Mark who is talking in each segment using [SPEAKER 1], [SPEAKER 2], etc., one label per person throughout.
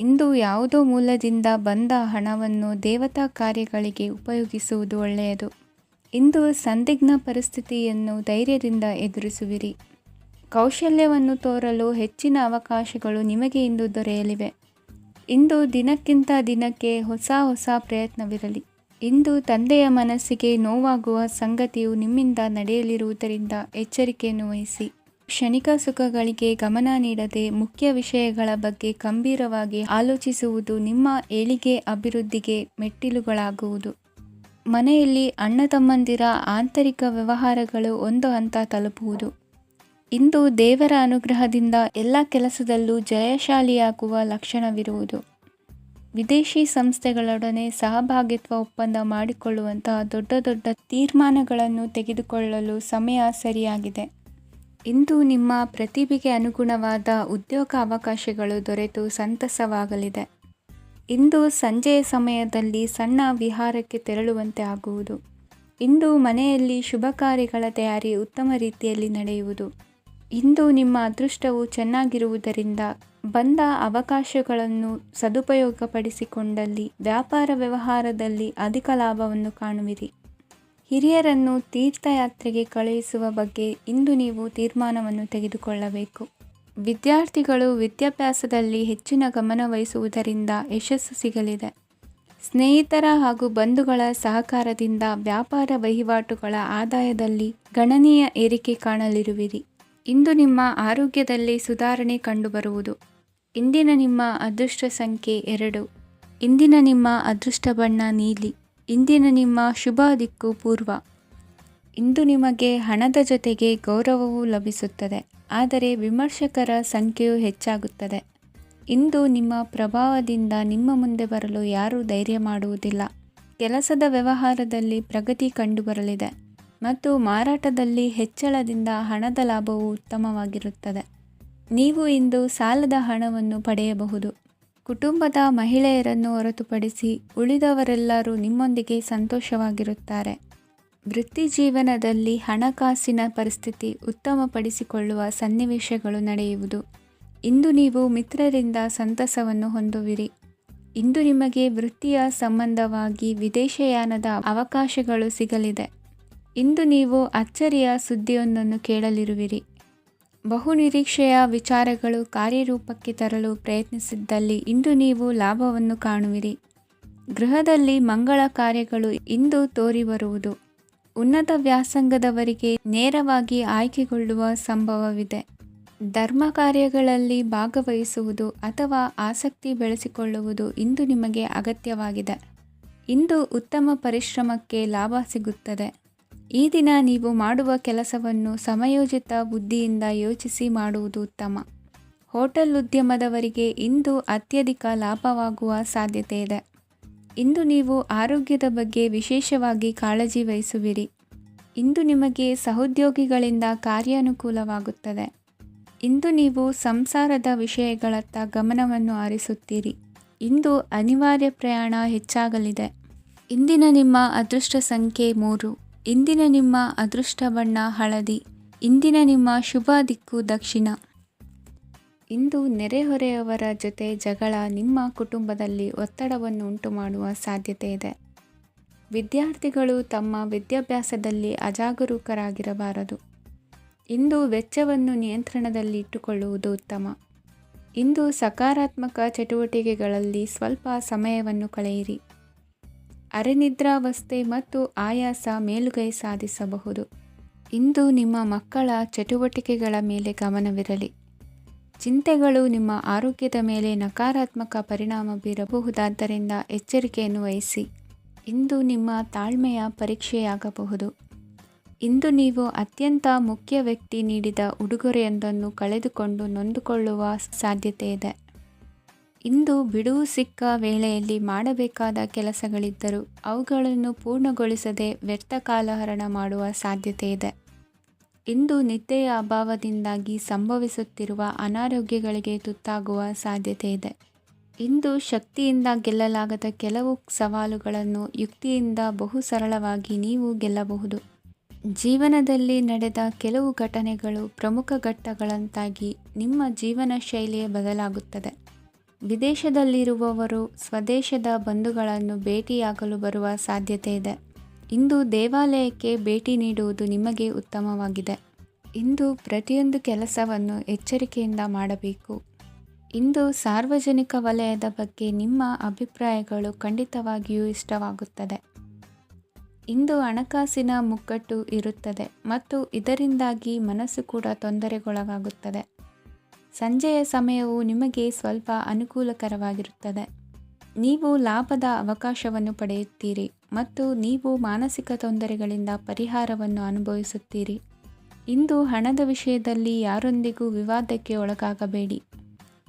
[SPEAKER 1] ಇಂದು ಯಾವುದೋ ಮೂಲದಿಂದ ಬಂದ ಹಣವನ್ನು ದೇವತಾ ಕಾರ್ಯಗಳಿಗೆ ಉಪಯೋಗಿಸುವುದು ಒಳ್ಳೆಯದು. ಇಂದು ಸಂದಿಗ್ಧ ಪರಿಸ್ಥಿತಿಯನ್ನು ಧೈರ್ಯದಿಂದ ಎದುರಿಸುವಿರಿ. ಕೌಶಲ್ಯವನ್ನು ತೋರಲು ಹೆಚ್ಚಿನ ಅವಕಾಶಗಳು ನಿಮಗೆ ಇಂದು ದೊರೆಯಲಿವೆ. ಇಂದು ದಿನಕ್ಕಿಂತ ದಿನಕ್ಕೆ ಹೊಸ ಪ್ರಯತ್ನವಿರಲಿ. ಇಂದು ತಂದೆಯ ಮನಸ್ಸಿಗೆ ನೋವಾಗುವ ಸಂಗತಿಯು ನಿಮ್ಮಿಂದ ನಡೆಯಲಿರುವುದರಿಂದ ಎಚ್ಚರಿಕೆಯನ್ನು ವಹಿಸಿ. ಕ್ಷಣಿಕ ಸುಖಗಳಿಗೆ ಗಮನ ನೀಡದೆ ಮುಖ್ಯ ವಿಷಯಗಳ ಬಗ್ಗೆ ಗಂಭೀರವಾಗಿ ಆಲೋಚಿಸುವುದು ನಿಮ್ಮ ಏಳಿಗೆ ಅಭಿವೃದ್ಧಿಗೆ ಮೆಟ್ಟಿಲುಗಳಾಗುವುದು. ಮನೆಯಲ್ಲಿ ಅಣ್ಣ ತಮ್ಮಂದಿರ ಆಂತರಿಕ ವ್ಯವಹಾರಗಳು ಒಂದು ಹಂತ ತಲುಪುವುದು. ಇಂದು ದೇವರ ಅನುಗ್ರಹದಿಂದ ಎಲ್ಲ ಕೆಲಸದಲ್ಲೂ ಜಯಶಾಲಿಯಾಗುವ ಲಕ್ಷಣವಿರುವುದು. ವಿದೇಶಿ ಸಂಸ್ಥೆಗಳೊಡನೆ ಸಹಭಾಗಿತ್ವ ಒಪ್ಪಂದ ಮಾಡಿಕೊಳ್ಳುವಂತಹ ದೊಡ್ಡ ತೀರ್ಮಾನಗಳನ್ನು ತೆಗೆದುಕೊಳ್ಳಲು ಸಮಯ ಸರಿಯಾಗಿದೆ. ಇಂದು ನಿಮ್ಮ ಪ್ರತಿಭೆಗೆ ಅನುಗುಣವಾದ ಉದ್ಯೋಗ ಅವಕಾಶಗಳು ದೊರೆತು ಸಂತಸವಾಗಲಿದೆ. ಇಂದು ಸಂಜೆಯ ಸಮಯದಲ್ಲಿ ಸಣ್ಣ ವಿಹಾರಕ್ಕೆ ತೆರಳುವಂತೆ ಆಗುವುದು. ಇಂದು ಮನೆಯಲ್ಲಿ ಶುಭ ಕಾರ್ಯಗಳ ತಯಾರಿ ಉತ್ತಮ ರೀತಿಯಲ್ಲಿ ನಡೆಯುವುದು. ಇಂದು ನಿಮ್ಮ ಅದೃಷ್ಟವು ಚೆನ್ನಾಗಿರುವುದರಿಂದ ಬಂದ ಅವಕಾಶಗಳನ್ನು ಸದುಪಯೋಗಪಡಿಸಿಕೊಂಡಲ್ಲಿ ವ್ಯಾಪಾರ ವ್ಯವಹಾರದಲ್ಲಿ ಅಧಿಕ ಲಾಭವನ್ನು ಕಾಣುವಿರಿ. ಹಿರಿಯರನ್ನು ತೀರ್ಥಯಾತ್ರೆಗೆ ಕಳುಹಿಸುವ ಬಗ್ಗೆ ಇಂದು ನೀವು ತೀರ್ಮಾನವನ್ನು ತೆಗೆದುಕೊಳ್ಳಬೇಕು. ವಿದ್ಯಾರ್ಥಿಗಳು ವಿದ್ಯಾಭ್ಯಾಸದಲ್ಲಿ ಹೆಚ್ಚಿನ ಗಮನ ವಹಿಸುವುದರಿಂದ ಯಶಸ್ಸು ಸಿಗಲಿದೆ. ಸ್ನೇಹಿತರ ಹಾಗೂ ಬಂಧುಗಳ ಸಹಕಾರದಿಂದ ವ್ಯಾಪಾರ ವಹಿವಾಟುಗಳ ಆದಾಯದಲ್ಲಿ ಗಣನೀಯ ಏರಿಕೆ ಕಾಣಲಿರುವಿರಿ. ಇಂದು ನಿಮ್ಮ ಆರೋಗ್ಯದಲ್ಲಿ ಸುಧಾರಣೆ ಕಂಡುಬರುವುದು. ಇಂದಿನ ನಿಮ್ಮ ಅದೃಷ್ಟ ಸಂಖ್ಯೆ 2. ಇಂದಿನ ನಿಮ್ಮ ಅದೃಷ್ಟ ಬಣ್ಣ ನೀಲಿ. ಇಂದಿನ ನಿಮ್ಮ ಶುಭ ದಿಕ್ಕು ಪೂರ್ವ. ಇಂದು ನಿಮಗೆ ಹಣದ ಜೊತೆಗೆ ಗೌರವವೂ ಲಭಿಸುತ್ತದೆ, ಆದರೆ ವಿಮರ್ಶಕರ ಸಂಖ್ಯೆಯೂ ಹೆಚ್ಚಾಗುತ್ತದೆ. ಇಂದು ನಿಮ್ಮ ಪ್ರಭಾವದಿಂದ ನಿಮ್ಮ ಮುಂದೆ ಬರಲು ಯಾರೂ ಧೈರ್ಯ ಮಾಡುವುದಿಲ್ಲ. ಕೆಲಸದ ವ್ಯವಹಾರದಲ್ಲಿ ಪ್ರಗತಿ ಕಂಡುಬರಲಿದೆ ಮತ್ತು ಮಾರಾಟದಲ್ಲಿ ಹೆಚ್ಚಳದಿಂದ ಹಣದ ಲಾಭವು ಉತ್ತಮವಾಗಿರುತ್ತದೆ. ನೀವು ಇಂದು ಸಾಲದ ಹಣವನ್ನು ಪಡೆಯಬಹುದು. ಕುಟುಂಬದ ಮಹಿಳೆಯರನ್ನು ಹೊರತುಪಡಿಸಿ ಉಳಿದವರೆಲ್ಲರೂ ನಿಮ್ಮೊಂದಿಗೆ ಸಂತೋಷವಾಗಿರುತ್ತಾರೆ. ವೃತ್ತಿ ಜೀವನದಲ್ಲಿ ಹಣಕಾಸಿನ ಪರಿಸ್ಥಿತಿ ಉತ್ತಮಪಡಿಸಿಕೊಳ್ಳುವ ಸನ್ನಿವೇಶಗಳು ನಡೆಯುವುದು. ಇಂದು ನೀವು ಮಿತ್ರರಿಂದ ಸಂತಸವನ್ನು ಹೊಂದುವಿರಿ. ಇಂದು ನಿಮಗೆ ವೃತ್ತಿಯ ಸಂಬಂಧವಾಗಿ ವಿದೇಶಯಾನದ ಅವಕಾಶಗಳು ಸಿಗಲಿದೆ. ಇಂದು ನೀವು ಅಚ್ಚರಿಯ ಸುದ್ದಿಯೊಂದನ್ನು ಕೇಳಲಿರುವಿರಿ. ಬಹುನಿರೀಕ್ಷೆಯ ವಿಚಾರಗಳು ಕಾರ್ಯರೂಪಕ್ಕೆ ತರಲು ಪ್ರಯತ್ನಿಸಿದ್ದಲ್ಲಿ ಇಂದು ನೀವು ಲಾಭವನ್ನು ಕಾಣುವಿರಿ. ಗೃಹದಲ್ಲಿ ಮಂಗಳ ಕಾರ್ಯಗಳು ಇಂದು ತೋರಿಬರುವುದು. ಉನ್ನತ ವ್ಯಾಸಂಗದವರಿಗೆ ನೇರವಾಗಿ ಆಯ್ಕೆಗೊಳ್ಳುವ ಸಂಭವವಿದೆ. ಧರ್ಮ ಕಾರ್ಯಗಳಲ್ಲಿ ಭಾಗವಹಿಸುವುದು ಅಥವಾ ಆಸಕ್ತಿ ಬೆಳೆಸಿಕೊಳ್ಳುವುದು ಇಂದು ನಿಮಗೆ ಅಗತ್ಯವಾಗಿದೆ. ಇಂದು ಉತ್ತಮ ಪರಿಶ್ರಮಕ್ಕೆ ಲಾಭ ಸಿಗುತ್ತದೆ. ಈ ದಿನ ನೀವು ಮಾಡುವ ಕೆಲಸವನ್ನು ಸಮಯೋಚಿತ ಬುದ್ಧಿಯಿಂದ ಯೋಚಿಸಿ ಮಾಡುವುದು ಉತ್ತಮ. ಹೋಟೆಲ್ ಉದ್ಯಮದವರಿಗೆ ಇಂದು ಅತ್ಯಧಿಕ ಲಾಭವಾಗುವ ಸಾಧ್ಯತೆ ಇದೆ. ಇಂದು ನೀವು ಆರೋಗ್ಯದ ಬಗ್ಗೆ ವಿಶೇಷವಾಗಿ ಕಾಳಜಿ ವಹಿಸುವಿರಿ. ಇಂದು ನಿಮಗೆ ಸಹೋದ್ಯೋಗಿಗಳಿಂದ ಕಾರ್ಯಾನುಕೂಲವಾಗುತ್ತದೆ. ಇಂದು ನೀವು ಸಂಸಾರದ ವಿಷಯಗಳತ್ತ ಗಮನವನ್ನು ಹರಿಸುತ್ತೀರಿ. ಇಂದು ಅನಿವಾರ್ಯ ಪ್ರಯಾಣ ಹೆಚ್ಚಾಗಲಿದೆ. ಇಂದಿನ ನಿಮ್ಮ ಅದೃಷ್ಟ ಸಂಖ್ಯೆ 3. ಇಂದಿನ ನಿಮ್ಮ ಅದೃಷ್ಟ ಬಣ್ಣ ಹಳದಿ. ಇಂದಿನ ನಿಮ್ಮ ಶುಭ ದಿಕ್ಕು ದಕ್ಷಿಣ. ಇಂದು ನೆರೆಹೊರೆಯವರ ಜೊತೆ ಜಗಳ ನಿಮ್ಮ ಕುಟುಂಬದಲ್ಲಿ ಒತ್ತಡವನ್ನು ಉಂಟುಮಾಡುವ ಸಾಧ್ಯತೆ ಇದೆ. ವಿದ್ಯಾರ್ಥಿಗಳು ತಮ್ಮ ವಿದ್ಯಾಭ್ಯಾಸದಲ್ಲಿ ಅಜಾಗರೂಕರಾಗಿರಬಾರದು. ಇಂದು ವೆಚ್ಚವನ್ನು ನಿಯಂತ್ರಣದಲ್ಲಿ ಇಟ್ಟುಕೊಳ್ಳುವುದು ಉತ್ತಮ. ಇಂದು ಸಕಾರಾತ್ಮಕ ಚಟುವಟಿಕೆಗಳಲ್ಲಿ ಸ್ವಲ್ಪ ಸಮಯವನ್ನು ಕಳೆಯಿರಿ. ಅರೆನಿದ್ರಾವಸ್ಥೆ ಮತ್ತು ಆಯಾಸ ಮೇಲುಗೈ ಸಾಧಿಸಬಹುದು. ಇಂದು ನಿಮ್ಮ ಮಕ್ಕಳ ಚಟುವಟಿಕೆಗಳ ಮೇಲೆ ಗಮನವಿರಲಿ. ಚಿಂತೆಗಳು ನಿಮ್ಮ ಆರೋಗ್ಯದ ಮೇಲೆ ನಕಾರಾತ್ಮಕ ಪರಿಣಾಮ ಬೀರಬಹುದಾದ್ದರಿಂದ ಎಚ್ಚರಿಕೆಯನ್ನು ವಹಿಸಿ. ಇಂದು ನಿಮ್ಮ ತಾಳ್ಮೆಯ ಪರೀಕ್ಷೆಯಾಗಬಹುದು. ಇಂದು ನೀವು ಅತ್ಯಂತ ಮುಖ್ಯ ವ್ಯಕ್ತಿ ನೀಡಿದ ಉಡುಗೊರೆಯೊಂದನ್ನು ಕಳೆದುಕೊಂಡು ನೊಂದುಕೊಳ್ಳುವ ಸಾಧ್ಯತೆ ಇದೆ. ಇಂದು ಬಿಡುವು ಸಿಕ್ಕ ವೇಳೆಯಲ್ಲಿ ಮಾಡಬೇಕಾದ ಕೆಲಸಗಳಿದ್ದರೂ ಅವುಗಳನ್ನು ಪೂರ್ಣಗೊಳಿಸದೆ ವ್ಯರ್ಥ ಕಾಲಹರಣ ಮಾಡುವ ಸಾಧ್ಯತೆ ಇದೆ. ಇಂದು ನಿದ್ದೆಯ ಅಭಾವದಿಂದಾಗಿ ಸಂಭವಿಸುತ್ತಿರುವ ಅನಾರೋಗ್ಯಗಳಿಗೆ ತುತ್ತಾಗುವ ಸಾಧ್ಯತೆ ಇದೆ. ಇಂದು ಶಕ್ತಿಯಿಂದ ಗೆಲ್ಲಲಾಗದ ಕೆಲವು ಸವಾಲುಗಳನ್ನು ಯುಕ್ತಿಯಿಂದ ಬಹು ಸರಳವಾಗಿ ನೀವು ಗೆಲ್ಲಬಹುದು. ಜೀವನದಲ್ಲಿ ನಡೆದ ಕೆಲವು ಘಟನೆಗಳು ಪ್ರಮುಖ ಘಟ್ಟಗಳಂತಾಗಿ ನಿಮ್ಮ ಜೀವನ ಶೈಲಿಯೇ ಬದಲಾಗುತ್ತದೆ. ವಿದೇಶದಲ್ಲಿರುವವರು ಸ್ವದೇಶದ ಬಂಧುಗಳನ್ನು ಭೇಟಿಯಾಗಲು ಬರುವ ಸಾಧ್ಯತೆ ಇದೆ. ಇಂದು ದೇವಾಲಯಕ್ಕೆ ಭೇಟಿ ನೀಡುವುದು ನಿಮಗೆ ಉತ್ತಮವಾಗಿದೆ. ಇಂದು ಪ್ರತಿಯೊಂದು ಕೆಲಸವನ್ನು ಎಚ್ಚರಿಕೆಯಿಂದ ಮಾಡಬೇಕು. ಇಂದು ಸಾರ್ವಜನಿಕ ವಲಯದ ಬಗ್ಗೆ ನಿಮ್ಮ ಅಭಿಪ್ರಾಯಗಳು ಖಂಡಿತವಾಗಿಯೂ ಇಷ್ಟವಾಗುತ್ತದೆ. ಇಂದು ಹಣಕಾಸಿನ ಮುಗ್ಗಟ್ಟು ಇರುತ್ತದೆ ಮತ್ತು ಇದರಿಂದಾಗಿ ಮನಸ್ಸು ಕೂಡ ತೊಂದರೆಗೊಳಗಾಗುತ್ತದೆ. ಸಂಜೆಯ ಸಮಯವು ನಿಮಗೆ ಸ್ವಲ್ಪ ಅನುಕೂಲಕರವಾಗಿರುತ್ತದೆ. ನೀವು ಲಾಭದ ಅವಕಾಶವನ್ನು ಪಡೆಯುತ್ತೀರಿ ಮತ್ತು ನೀವು ಮಾನಸಿಕ ತೊಂದರೆಗಳಿಂದ ಪರಿಹಾರವನ್ನು ಅನುಭವಿಸುತ್ತೀರಿ. ಇಂದು ಹಣದ ವಿಷಯದಲ್ಲಿ ಯಾರೊಂದಿಗೂ ವಿವಾದಕ್ಕೆ ಒಳಗಾಗಬೇಡಿ.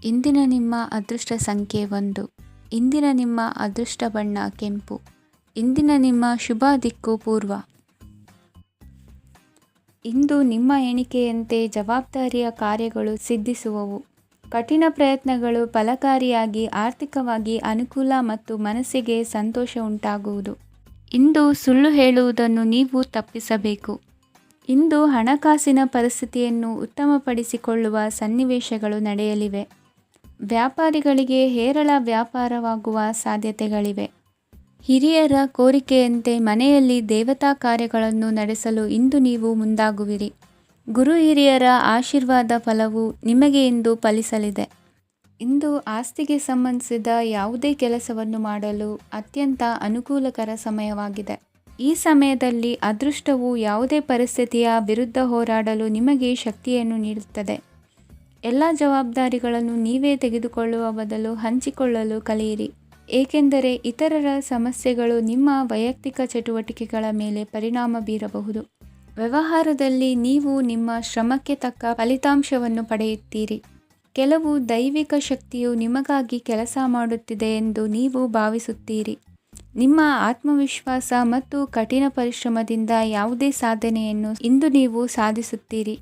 [SPEAKER 1] ಇಂದಿನ ನಿಮ್ಮ ಅದೃಷ್ಟ ಸಂಖ್ಯೆ 1. ಇಂದಿನ ನಿಮ್ಮ ಅದೃಷ್ಟ ಬಣ್ಣ ಕೆಂಪು. ಇಂದಿನ ನಿಮ್ಮ ಶುಭ ದಿಕ್ಕು ಪೂರ್ವ. ಇಂದು ನಿಮ್ಮ ಎಣಿಕೆಯಂತೆ ಜವಾಬ್ದಾರಿಯ ಕಾರ್ಯಗಳು ಸಿದ್ಧಿಸುವವು. ಕಠಿಣ ಪ್ರಯತ್ನಗಳು ಫಲಕಾರಿಯಾಗಿ ಆರ್ಥಿಕವಾಗಿ ಅನುಕೂಲ ಮತ್ತು ಮನಸ್ಸಿಗೆ ಸಂತೋಷ ಉಂಟಾಗುವುದು. ಇಂದು ಸುಳ್ಳು ಹೇಳುವುದನ್ನು ನೀವು ತಪ್ಪಿಸಬೇಕು. ಇಂದು ಹಣಕಾಸಿನ ಪರಿಸ್ಥಿತಿಯನ್ನು ಉತ್ತಮಪಡಿಸಿಕೊಳ್ಳುವ ಸನ್ನಿವೇಶಗಳು ನಡೆಯಲಿವೆ. ವ್ಯಾಪಾರಿಗಳಿಗೆ ಹೇರಳ ವ್ಯಾಪಾರವಾಗುವ ಸಾಧ್ಯತೆಗಳಿವೆ. ಹಿರಿಯರ ಕೋರಿಕೆಯಂತೆ ಮನೆಯಲ್ಲಿ ದೇವತಾ ಕಾರ್ಯಗಳನ್ನು ನಡೆಸಲು ಇಂದು ನೀವು ಮುಂದಾಗುವಿರಿ. ಗುರು ಹಿರಿಯರ ಆಶೀರ್ವಾದ ಫಲವು ನಿಮಗೆ ಇಂದು ಫಲಿಸಲಿದೆ. ಇಂದು ಆಸ್ತಿಗೆ ಸಂಬಂಧಿಸಿದ ಯಾವುದೇ ಕೆಲಸವನ್ನು ಮಾಡಲು ಅತ್ಯಂತ ಅನುಕೂಲಕರ ಸಮಯವಾಗಿದೆ. ಈ ಸಮಯದಲ್ಲಿ ಅದೃಷ್ಟವು ಯಾವುದೇ ಪರಿಸ್ಥಿತಿಯ ವಿರುದ್ಧ ಹೋರಾಡಲು ನಿಮಗೆ ಶಕ್ತಿಯನ್ನು ನೀಡುತ್ತದೆ. ಎಲ್ಲ ಜವಾಬ್ದಾರಿಗಳನ್ನು ನೀವೇ ತೆಗೆದುಕೊಳ್ಳುವ ಬದಲು ಹಂಚಿಕೊಳ್ಳಲು ಕಲಿಯಿರಿ, ಏಕೆಂದರೆ ಇತರರ ಸಮಸ್ಯೆಗಳು ನಿಮ್ಮ ವೈಯಕ್ತಿಕ ಚಟುವಟಿಕೆಗಳ ಮೇಲೆ ಪರಿಣಾಮ ಬೀರಬಹುದು. ವ್ಯವಹಾರದಲ್ಲಿ ನೀವು ನಿಮ್ಮ ಶ್ರಮಕ್ಕೆ ತಕ್ಕ ಫಲಿತಾಂಶವನ್ನು ಪಡೆಯುತ್ತೀರಿ. ಕೆಲವು ದೈವಿಕ ಶಕ್ತಿಯು ನಿಮಗಾಗಿ ಕೆಲಸ ಮಾಡುತ್ತಿದೆ ಎಂದು ನೀವು ಭಾವಿಸುತ್ತೀರಿ. ನಿಮ್ಮ ಆತ್ಮವಿಶ್ವಾಸ ಮತ್ತು ಕಠಿಣ ಪರಿಶ್ರಮದಿಂದ ಯಾವುದೇ ಸಾಧನೆಯನ್ನು ಇಂದು ನೀವು ಸಾಧಿಸುತ್ತೀರಿ.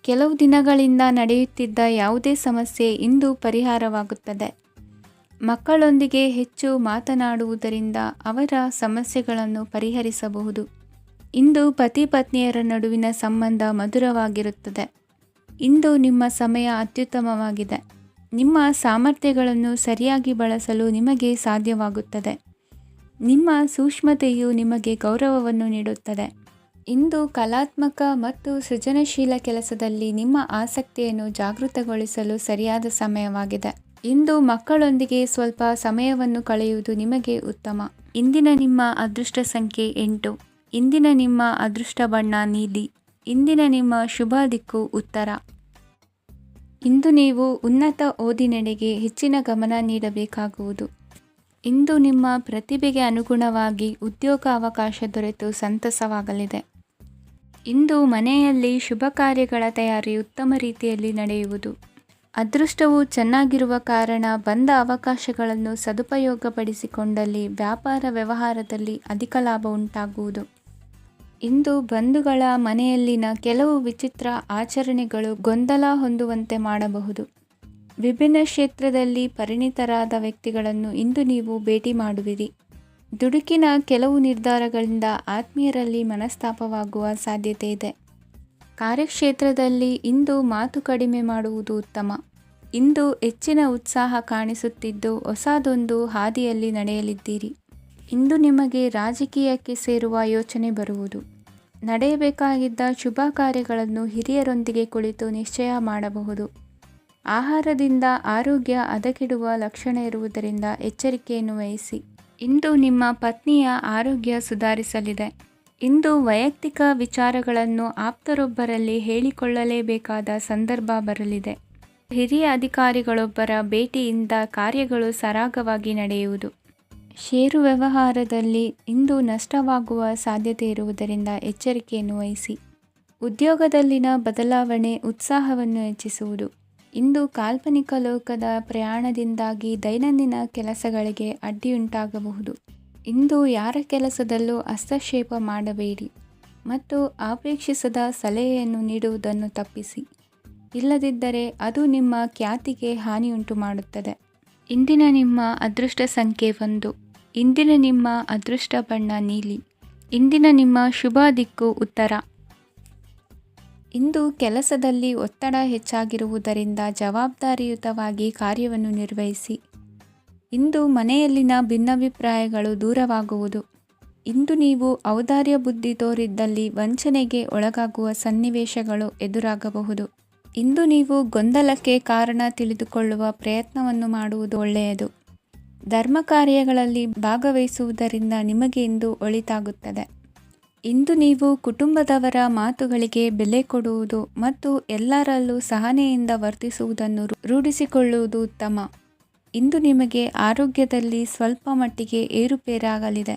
[SPEAKER 1] ಕೆಲವು ದಿನಗಳಿಂದ ನಡೆಯುತ್ತಿದ್ದ ಯಾವುದೇ ಸಮಸ್ಯೆ ಇಂದು ಪರಿಹಾರವಾಗುತ್ತದೆ. ಮಕ್ಕಳೊಂದಿಗೆ ಹೆಚ್ಚು ಮಾತನಾಡುವುದರಿಂದ ಅವರ ಸಮಸ್ಯೆಗಳನ್ನು ಪರಿಹರಿಸಬಹುದು. ಇಂದು ಪತಿ ಪತ್ನಿಯರ ನಡುವಿನ ಸಂಬಂಧ ಮಧುರವಾಗಿರುತ್ತದೆ. ಇಂದು ನಿಮ್ಮ ಸಮಯ ಅತ್ಯುತ್ತಮವಾಗಿದೆ. ನಿಮ್ಮ ಸಾಮರ್ಥ್ಯಗಳನ್ನು ಸರಿಯಾಗಿ ಬಳಸಲು ನಿಮಗೆ ಸಾಧ್ಯವಾಗುತ್ತದೆ. ನಿಮ್ಮ ಸೂಕ್ಷ್ಮತೆಯು ನಿಮಗೆ ಗೌರವವನ್ನು ನೀಡುತ್ತದೆ. ಇಂದು ಕಲಾತ್ಮಕ ಮತ್ತು ಸೃಜನಶೀಲ ಕೆಲಸದಲ್ಲಿ ನಿಮ್ಮ ಆಸಕ್ತಿಯನ್ನು ಜಾಗೃತಗೊಳಿಸಲು ಸರಿಯಾದ ಸಮಯವಾಗಿದೆ. ಇಂದು ಮಕ್ಕಳೊಂದಿಗೆ ಸ್ವಲ್ಪ ಸಮಯವನ್ನು ಕಳೆಯುವುದು ನಿಮಗೆ ಉತ್ತಮ. ಇಂದಿನ ನಿಮ್ಮ ಅದೃಷ್ಟ ಸಂಖ್ಯೆ 8. ಇಂದಿನ ನಿಮ್ಮ ಅದೃಷ್ಟ ಬಣ್ಣ ನೀಲಿ. ಇಂದಿನ ನಿಮ್ಮ ಶುಭ ದಿಕ್ಕು ಉತ್ತರ. ಇಂದು ನೀವು ಉನ್ನತ ಓದಿನೆಡೆಗೆ ಹೆಚ್ಚಿನ ಗಮನ ನೀಡಬೇಕಾಗುವುದು. ಇಂದು ನಿಮ್ಮ ಪ್ರತಿಭೆಗೆ ಅನುಗುಣವಾಗಿ ಉದ್ಯೋಗ ಅವಕಾಶ ದೊರೆತು ಸಂತಸವಾಗಲಿದೆ. ಇಂದು ಮನೆಯಲ್ಲಿ ಶುಭ ಕಾರ್ಯಗಳ ತಯಾರಿ ಉತ್ತಮ ರೀತಿಯಲ್ಲಿ ನಡೆಯುವುದು. ಅದೃಷ್ಟವು ಚೆನ್ನಾಗಿರುವ ಕಾರಣ ಬಂದ ಅವಕಾಶಗಳನ್ನು ಸದುಪಯೋಗಪಡಿಸಿಕೊಂಡಲ್ಲಿ ವ್ಯಾಪಾರ ವ್ಯವಹಾರದಲ್ಲಿ ಅಧಿಕ ಲಾಭ ಉಂಟಾಗುವುದು. ಇಂದು ಬಂಧುಗಳ ಮನೆಯಲ್ಲಿನ ಕೆಲವು ವಿಚಿತ್ರ ಆಚರಣೆಗಳು ಗೊಂದಲ ಹೊಂದುವಂತೆ ಮಾಡಬಹುದು. ವಿಭಿನ್ನ ಕ್ಷೇತ್ರದಲ್ಲಿ ಪರಿಣಿತರಾದ ವ್ಯಕ್ತಿಗಳನ್ನು ಇಂದು ನೀವು ಭೇಟಿ ಮಾಡುವಿರಿ. ದುಡುಕಿನ ಕೆಲವು ನಿರ್ಧಾರಗಳಿಂದ ಆತ್ಮೀಯರಲ್ಲಿ ಮನಸ್ತಾಪವಾಗುವ ಸಾಧ್ಯತೆ ಇದೆ. ಕಾರ್ಯಕ್ಷೇತ್ರದಲ್ಲಿ ಇಂದು ಮಾತು ಕಡಿಮೆ ಮಾಡುವುದು ಉತ್ತಮ. ಇಂದು ಹೆಚ್ಚಿನ ಉತ್ಸಾಹ ಕಾಣಿಸುತ್ತಿದ್ದು ಹೊಸದೊಂದು ಹಾದಿಯಲ್ಲಿ ನಡೆಯಲಿದ್ದೀರಿ. ಇಂದು ನಿಮಗೆ ರಾಜಕೀಯಕ್ಕೆ ಸೇರುವ ಯೋಚನೆ ಬರುವುದು. ನಡೆಯಬೇಕಾಗಿದ್ದ ಶುಭ ಕಾರ್ಯಗಳನ್ನು ಹಿರಿಯರೊಂದಿಗೆ ಕುಳಿತು ನಿಶ್ಚಯ ಮಾಡಬಹುದು. ಆಹಾರದಿಂದ ಆರೋಗ್ಯ ಹದಗೆಡುವ ಲಕ್ಷಣ ಇರುವುದರಿಂದ ಎಚ್ಚರಿಕೆಯನ್ನು ವಹಿಸಿ. ಇಂದು ನಿಮ್ಮ ಪತ್ನಿಯ ಆರೋಗ್ಯ ಸುಧಾರಿಸಲಿದೆ. ಇಂದು ವೈಯಕ್ತಿಕ ವಿಚಾರಗಳನ್ನು ಆಪ್ತರೊಬ್ಬರಲ್ಲಿ ಹೇಳಿಕೊಳ್ಳಲೇಬೇಕಾದ ಸಂದರ್ಭ ಬರಲಿದೆ. ಹಿರಿಯ ಅಧಿಕಾರಿಗಳೊಬ್ಬರ ಭೇಟಿಯಿಂದ ಕಾರ್ಯಗಳು ಸರಾಗವಾಗಿ ನಡೆಯುವುದು. ಷೇರು ವ್ಯವಹಾರದಲ್ಲಿ ಇಂದು ನಷ್ಟವಾಗುವ ಸಾಧ್ಯತೆ ಇರುವುದರಿಂದ ಎಚ್ಚರಿಕೆಯನ್ನು ವಹಿಸಿ. ಉದ್ಯೋಗದಲ್ಲಿನ ಬದಲಾವಣೆ ಉತ್ಸಾಹವನ್ನು ಹೆಚ್ಚಿಸುವುದು. ಇಂದು ಕಾಲ್ಪನಿಕ ಲೋಕದ ಪ್ರಯಾಣದಿಂದಾಗಿ ದೈನಂದಿನ ಕೆಲಸಗಳಿಗೆ ಅಡ್ಡಿಯುಂಟಾಗಬಹುದು. ಇಂದು ಯಾರ ಕೆಲಸದಲ್ಲೂ ಹಸ್ತಕ್ಷೇಪ ಮಾಡಬೇಡಿ ಮತ್ತು ಅಪೇಕ್ಷಿಸದ ಸಲಹೆಯನ್ನು ನೀಡುವುದನ್ನು ತಪ್ಪಿಸಿ. ಇಲ್ಲದಿದ್ದರೆ ಅದು ನಿಮ್ಮ ಖ್ಯಾತಿಗೆ ಹಾನಿಯುಂಟು ಮಾಡುತ್ತದೆ. ಇಂದಿನ ನಿಮ್ಮ ಅದೃಷ್ಟ ಸಂಖ್ಯೆ 1. ಇಂದಿನ ನಿಮ್ಮ ಅದೃಷ್ಟ ಬಣ್ಣ ನೀಲಿ. ಇಂದಿನ ನಿಮ್ಮ ಶುಭ ದಿಕ್ಕು ಉತ್ತರ. ಇಂದು ಕೆಲಸದಲ್ಲಿ ಒತ್ತಡ ಹೆಚ್ಚಾಗಿರುವುದರಿಂದ ಜವಾಬ್ದಾರಿಯುತವಾಗಿ ಕಾರ್ಯವನ್ನು ನಿರ್ವಹಿಸಿ. ಇಂದು ಮನೆಯಲ್ಲಿನ ಭಿನ್ನಾಭಿಪ್ರಾಯಗಳು ದೂರವಾಗುವುದು. ಇಂದು ನೀವು ಔದಾರ್ಯ ಬುದ್ಧಿ ತೋರಿದ್ದಲ್ಲಿ ವಂಚನೆಗೆ ಒಳಗಾಗುವ ಸನ್ನಿವೇಶಗಳು ಎದುರಾಗಬಹುದು. ಇಂದು ನೀವು ಗೊಂದಲಕ್ಕೆ ಕಾರಣ ತಿಳಿದುಕೊಳ್ಳುವ ಪ್ರಯತ್ನವನ್ನು ಮಾಡುವುದು ಒಳ್ಳೆಯದು. ಧರ್ಮ ಕಾರ್ಯಗಳಲ್ಲಿ ಭಾಗವಹಿಸುವುದರಿಂದ ನಿಮಗೆ ಇಂದು ಒಳಿತಾಗುತ್ತದೆ. ಇಂದು ನೀವು ಕುಟುಂಬದವರ ಮಾತುಗಳಿಗೆ ಬೆಲೆ ಕೊಡುವುದು ಮತ್ತು ಎಲ್ಲರಲ್ಲೂ ಸಹನೆಯಿಂದ ವರ್ತಿಸುವುದನ್ನು ರೂಢಿಸಿಕೊಳ್ಳುವುದು ಉತ್ತಮ. ಇಂದು ನಿಮಗೆ ಆರೋಗ್ಯದಲ್ಲಿ ಸ್ವಲ್ಪ ಮಟ್ಟಿಗೆ ಏರುಪೇರಾಗಲಿದೆ.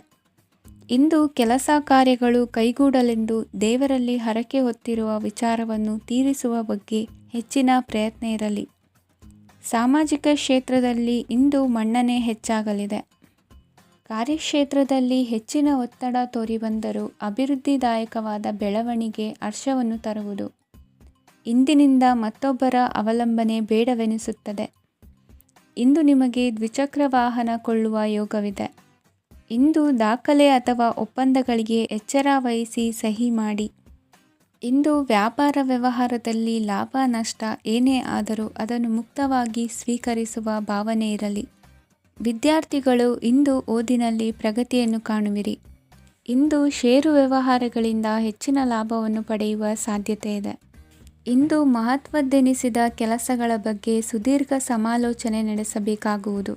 [SPEAKER 1] ಇಂದು ಕೆಲಸ ಕಾರ್ಯಗಳು ಕೈಗೂಡಲೆಂದು ದೇವರಲ್ಲಿ ಹರಕೆ ಹೊತ್ತಿರುವ ವಿಚಾರವನ್ನು ತೀರಿಸುವ ಬಗ್ಗೆ ಹೆಚ್ಚಿನ ಪ್ರಯತ್ನ ಇರಲಿ. ಸಾಮಾಜಿಕ ಕ್ಷೇತ್ರದಲ್ಲಿ ಇಂದು ಮನ್ನಣೆ ಹೆಚ್ಚಾಗಲಿದೆ. ಕಾರ್ಯಕ್ಷೇತ್ರದಲ್ಲಿ ಹೆಚ್ಚಿನ ಒತ್ತಡ ತೋರಿಬಂದರೂ ಅಭಿವೃದ್ಧಿದಾಯಕವಾದ ಬೆಳವಣಿಗೆ ಹರ್ಷವನ್ನು ತರುವುದು. ಇಂದಿನಿಂದ ಮತ್ತೊಬ್ಬರ ಅವಲಂಬನೆ ಬೇಡವೆನಿಸುತ್ತದೆ. ಇಂದು ನಿಮಗೆ ದ್ವಿಚಕ್ರ ವಾಹನ ಕೊಳ್ಳುವ ಯೋಗವಿದೆ. ಇಂದು ದಾಖಲೆ ಅಥವಾ ಒಪ್ಪಂದಗಳಿಗೆ ಎಚ್ಚರ ವಹಿಸಿ ಸಹಿ ಮಾಡಿ. ಇಂದು ವ್ಯಾಪಾರ ವ್ಯವಹಾರದಲ್ಲಿ ಲಾಭ ನಷ್ಟ ಏನೇ ಆದರೂ ಅದನ್ನು ಮುಕ್ತವಾಗಿ ಸ್ವೀಕರಿಸುವ ಭಾವನೆ ಇರಲಿ. ವಿದ್ಯಾರ್ಥಿಗಳು ಇಂದು ಓದಿನಲ್ಲಿ ಪ್ರಗತಿಯನ್ನು ಕಾಣುವಿರಿ. ಇಂದು ಷೇರು ವ್ಯವಹಾರಗಳಿಂದ ಹೆಚ್ಚಿನ ಲಾಭವನ್ನು ಪಡೆಯುವ ಸಾಧ್ಯತೆ ಇದೆ. ಇಂದು ಮಹತ್ವದ್ದೆನಿಸಿದ ಕೆಲಸಗಳ ಬಗ್ಗೆ ಸುದೀರ್ಘ ಸಮಾಲೋಚನೆ ನಡೆಸಬೇಕಾಗುವುದು.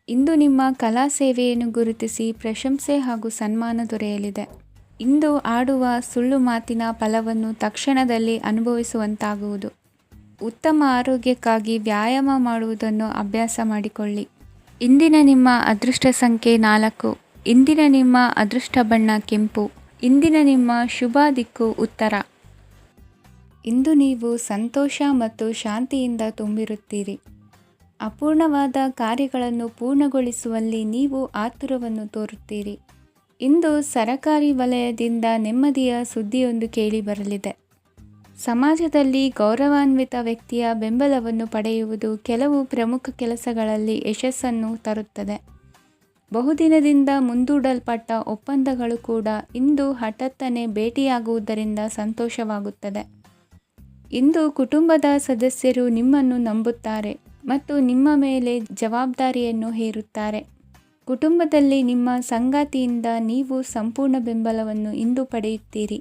[SPEAKER 1] ಇಂದು ನಿಮ್ಮ ಕಲಾ ಸೇವೆಯನ್ನು ಗುರುತಿಸಿ ಪ್ರಶಂಸೆ ಹಾಗೂ ಸನ್ಮಾನ ದೊರೆಯಲಿದೆ. ಇಂದು ಆಡುವ ಸುಳ್ಳು ಮಾತಿನ ಫಲವನ್ನು ತಕ್ಷಣದಲ್ಲಿ ಅನುಭವಿಸುವಂತಾಗುವುದು. ಉತ್ತಮ ಆರೋಗ್ಯಕ್ಕಾಗಿ ವ್ಯಾಯಾಮ ಮಾಡುವುದನ್ನು ಅಭ್ಯಾಸ ಮಾಡಿಕೊಳ್ಳಿ. ಇಂದಿನ ನಿಮ್ಮ ಅದೃಷ್ಟ ಸಂಖ್ಯೆ 4. ಇಂದಿನ ನಿಮ್ಮ ಅದೃಷ್ಟ ಬಣ್ಣ ಕೆಂಪು. ಇಂದಿನ ನಿಮ್ಮ ಶುಭ ದಿಕ್ಕು ಉತ್ತರ. ಇಂದು ನೀವು ಸಂತೋಷ ಮತ್ತು ಶಾಂತಿಯಿಂದ ತುಂಬಿರುತ್ತೀರಿ. ಅಪೂರ್ಣವಾದ ಕಾರ್ಯಗಳನ್ನು ಪೂರ್ಣಗೊಳಿಸುವಲ್ಲಿ ನೀವು ಆತುರವನ್ನು ತೋರುತ್ತೀರಿ. ಇಂದು ಸರಕಾರಿ ವಲಯದಿಂದ ನೆಮ್ಮದಿಯ ಸುದ್ದಿಯೊಂದು ಕೇಳಿಬರಲಿದೆ. ಸಮಾಜದಲ್ಲಿ ಗೌರವಾನ್ವಿತ ವ್ಯಕ್ತಿಯ ಬೆಂಬಲವನ್ನು ಪಡೆಯುವುದು ಕೆಲವು ಪ್ರಮುಖ ಕೆಲಸಗಳಲ್ಲಿ ಯಶಸ್ಸನ್ನು ತರುತ್ತದೆ. ಬಹುದಿನದಿಂದ ಮುಂದೂಡಲ್ಪಟ್ಟ ಒಪ್ಪಂದಗಳು ಕೂಡ ಇಂದು ಹಠಾತ್ತನೆ ಭೇಟಿಯಾಗುವುದರಿಂದ ಸಂತೋಷವಾಗುತ್ತದೆ. ಇಂದು ಕುಟುಂಬದ ಸದಸ್ಯರು ನಿಮ್ಮನ್ನು ನಂಬುತ್ತಾರೆ ಮತ್ತು ನಿಮ್ಮ ಮೇಲೆ ಜವಾಬ್ದಾರಿಯನ್ನು ಹೇರುತ್ತಾರೆ. ಕುಟುಂಬದಲ್ಲಿ ನಿಮ್ಮ ಸಂಗಾತಿಯಿಂದ ನೀವು ಸಂಪೂರ್ಣ ಬೆಂಬಲವನ್ನು ಇಂದು ಪಡೆಯುತ್ತೀರಿ.